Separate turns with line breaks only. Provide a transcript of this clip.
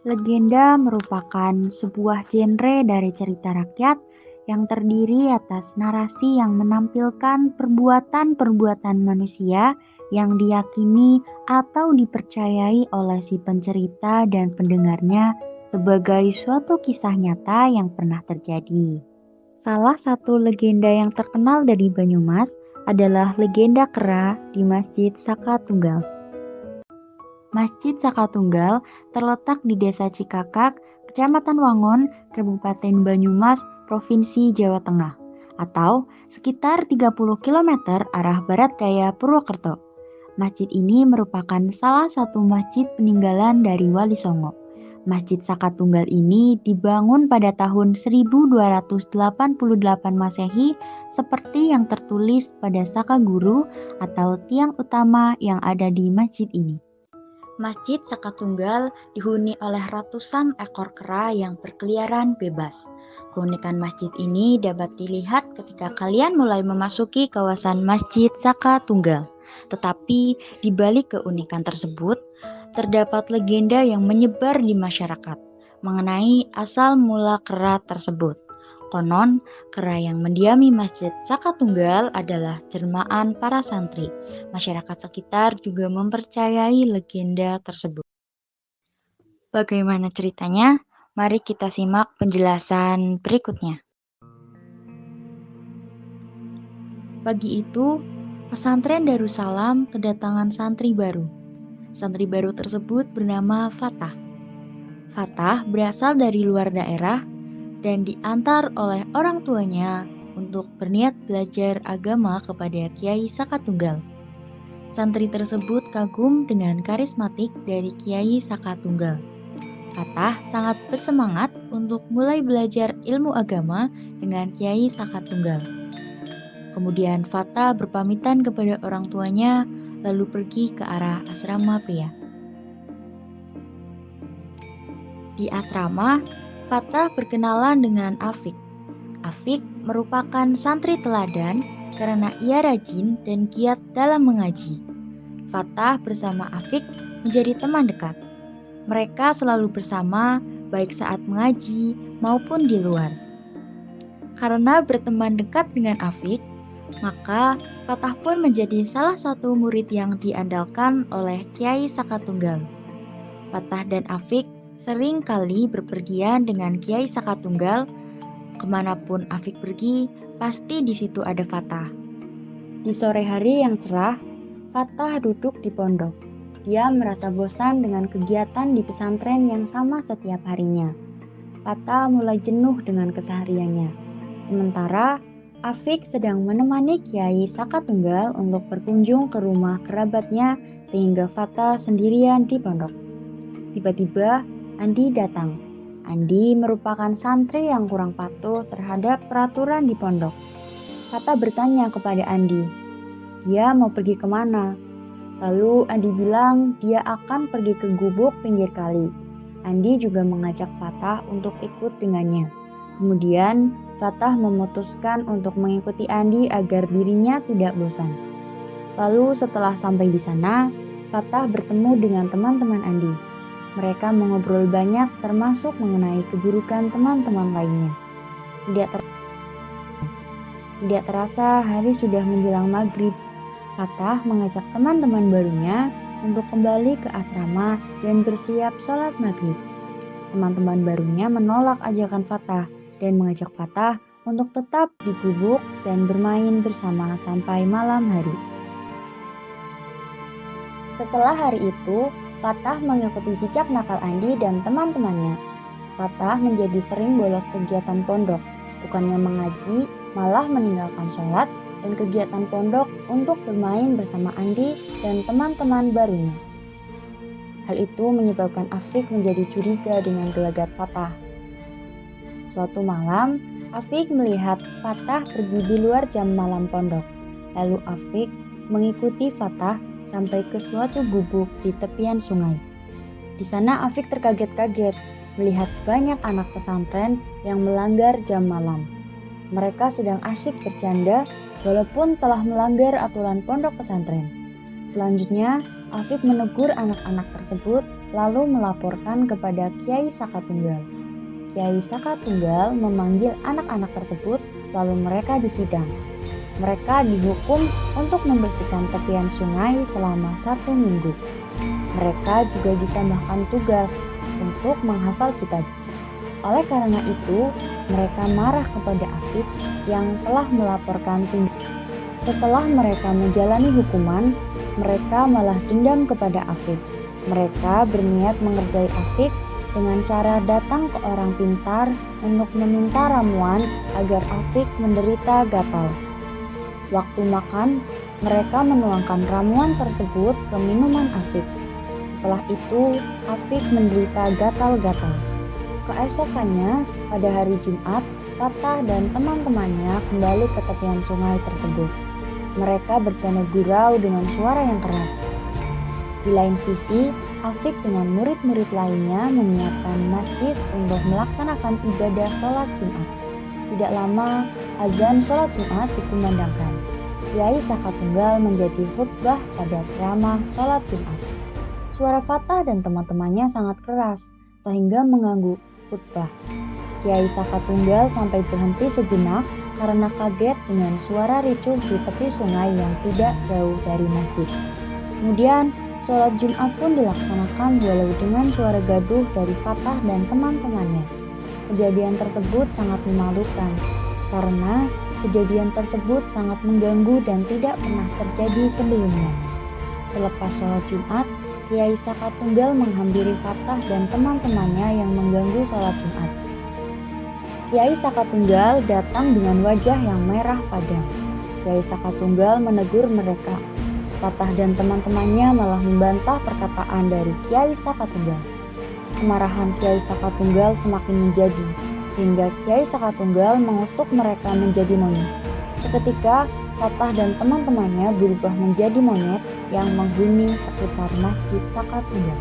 Legenda merupakan sebuah genre dari cerita rakyat yang terdiri atas narasi yang menampilkan perbuatan-perbuatan manusia yang diyakini atau dipercayai oleh si pencerita dan pendengarnya sebagai suatu kisah nyata yang pernah terjadi. Salah satu legenda yang terkenal dari Banyumas adalah legenda kera di Masjid Saka Tunggal. Masjid Saka Tunggal terletak di Desa Cikakak, Kecamatan Wangon, Kabupaten Banyumas, Provinsi Jawa Tengah, atau sekitar 30 km arah barat daya Purwokerto. Masjid ini merupakan salah satu masjid peninggalan dari Wali Songo. Masjid Saka Tunggal ini dibangun pada tahun 1288 Masehi seperti yang tertulis pada Saka Guru atau tiang utama yang ada di masjid ini. Masjid Saka Tunggal dihuni oleh ratusan ekor kera yang berkeliaran bebas. Keunikan masjid ini dapat dilihat ketika kalian mulai memasuki kawasan Masjid Saka Tunggal. Tetapi di balik keunikan tersebut, terdapat legenda yang menyebar di masyarakat mengenai asal mula kera tersebut. Konon, kera yang mendiami Masjid Saka Tunggal adalah jelmaan para santri. Masyarakat sekitar juga mempercayai legenda tersebut. Bagaimana ceritanya? Mari kita simak penjelasan berikutnya. Pagi itu, pesantren Darussalam kedatangan santri baru. Santri baru tersebut bernama Fatah. Fatah berasal dari luar daerah dan diantar oleh orang tuanya untuk berniat belajar agama kepada Kiai Saka Tunggal. Santri tersebut kagum dengan karismatik dari Kiai Saka Tunggal. Fatah sangat bersemangat untuk mulai belajar ilmu agama dengan Kiai Saka Tunggal. Kemudian Fatah berpamitan kepada orang tuanya lalu pergi ke arah asrama pria. Di asrama, Fatah berkenalan dengan Afik. Afik merupakan santri teladan karena ia rajin dan giat dalam mengaji. Fatah bersama Afik menjadi teman dekat. Mereka selalu bersama baik saat mengaji maupun di luar. Karena berteman dekat dengan Afik, maka Fatah pun menjadi salah satu murid yang diandalkan oleh Kiai Saka Tunggal. Fatah dan Afik sering kali berpergian dengan Kiai Saka Tunggal. Kemanapun Afik pergi, pasti di situ ada Fatah. Di sore hari yang cerah, Fatah duduk di pondok. Dia merasa bosan dengan kegiatan di pesantren yang sama setiap harinya. Fatah mulai jenuh dengan kesehariannya. Sementara Afik sedang menemani Kiai Saka Tunggal untuk berkunjung ke rumah kerabatnya sehingga Fatah sendirian di pondok. Tiba-tiba Andi datang. Andi merupakan santri yang kurang patuh terhadap peraturan di pondok. Fatah bertanya kepada Andi, dia mau pergi kemana? Lalu Andi bilang dia akan pergi ke gubuk pinggir kali. Andi juga mengajak Fatah untuk ikut dengannya. Kemudian Fatah memutuskan untuk mengikuti Andi agar dirinya tidak bosan. Lalu setelah sampai di sana, Fatah bertemu dengan teman-teman Andi. Mereka mengobrol banyak termasuk mengenai keburukan teman-teman lainnya. Tidak terasa hari sudah menjelang maghrib. Fatah mengajak teman-teman barunya untuk kembali ke asrama dan bersiap sholat maghrib. Teman-teman barunya menolak ajakan Fatah dan mengajak Fatah untuk tetap di gubuk dan bermain bersama sampai malam hari. Setelah hari itu, Fatah mengikuti jejak nakal Andi dan teman-temannya. Fatah menjadi sering bolos kegiatan pondok, bukannya mengaji, malah meninggalkan sholat dan kegiatan pondok untuk bermain bersama Andi dan teman-teman barunya. Hal itu menyebabkan Afik menjadi curiga dengan gelagat Fatah. Suatu malam, Afik melihat Fatah pergi di luar jam malam pondok. Lalu Afik mengikuti Fatah sampai ke suatu gubuk di tepian sungai. Di sana Afik terkaget-kaget melihat banyak anak pesantren yang melanggar jam malam. Mereka sedang asyik bercanda walaupun telah melanggar aturan pondok pesantren. Selanjutnya,
Afik menegur anak-anak tersebut lalu melaporkan kepada Kiai Sakatunggal. Kiai Sakatunggal memanggil anak-anak tersebut lalu mereka disidang. Mereka dihukum untuk membersihkan tepian sungai selama 1 minggu. Mereka juga ditambahkan tugas untuk menghafal kitab. Oleh karena itu, mereka marah kepada Afik yang telah melaporkan tindakan. Setelah mereka menjalani hukuman, mereka malah dendam kepada Afik. Mereka berniat mengerjai Afik dengan cara datang ke orang pintar untuk meminta ramuan agar Afik menderita gatal. Waktu makan, mereka menuangkan ramuan tersebut ke minuman Afik. Setelah itu, Afik menderita gatal-gatal. Keesokannya, pada hari Jumat, Fatah dan teman-temannya kembali ke tepian sungai tersebut. Mereka bercanda gurau dengan suara yang keras. Di lain sisi, Afik dengan murid-murid lainnya menyiapkan masjid untuk melaksanakan ibadah sholat Jumat. Tidak lama, azan sholat Jumat dikumandangkan. Kiai Sakatunggal menjadi khutbah pada ceramah sholat Jumat. Suara Fatah dan teman-temannya sangat keras, sehingga mengganggu khutbah. Kiai Sakatunggal sampai berhenti sejenak karena kaget dengan suara ricuh di tepi sungai yang tidak jauh dari masjid. Kemudian, sholat Jumat pun dilaksanakan walau dengan suara gaduh dari Fatah dan teman-temannya. Kejadian tersebut sangat memalukan, karena kejadian tersebut sangat mengganggu dan tidak pernah terjadi sebelumnya. Selepas sholat Jumat, Kiai Sakatunggal menghampiri Fatah dan teman-temannya yang mengganggu sholat Jumat. Kiai Sakatunggal datang dengan wajah yang merah padam. Kiai Sakatunggal menegur mereka. Fatah dan teman-temannya malah membantah perkataan dari Kiai Sakatunggal. Kemarahan Kiai Sakatunggal semakin menjadi, hingga Kiai Sakatunggal mengutuk mereka menjadi monyet. Seketika, Fatah dan teman-temannya berubah menjadi monyet yang menghuni sekitar Masjid Sakatunggal.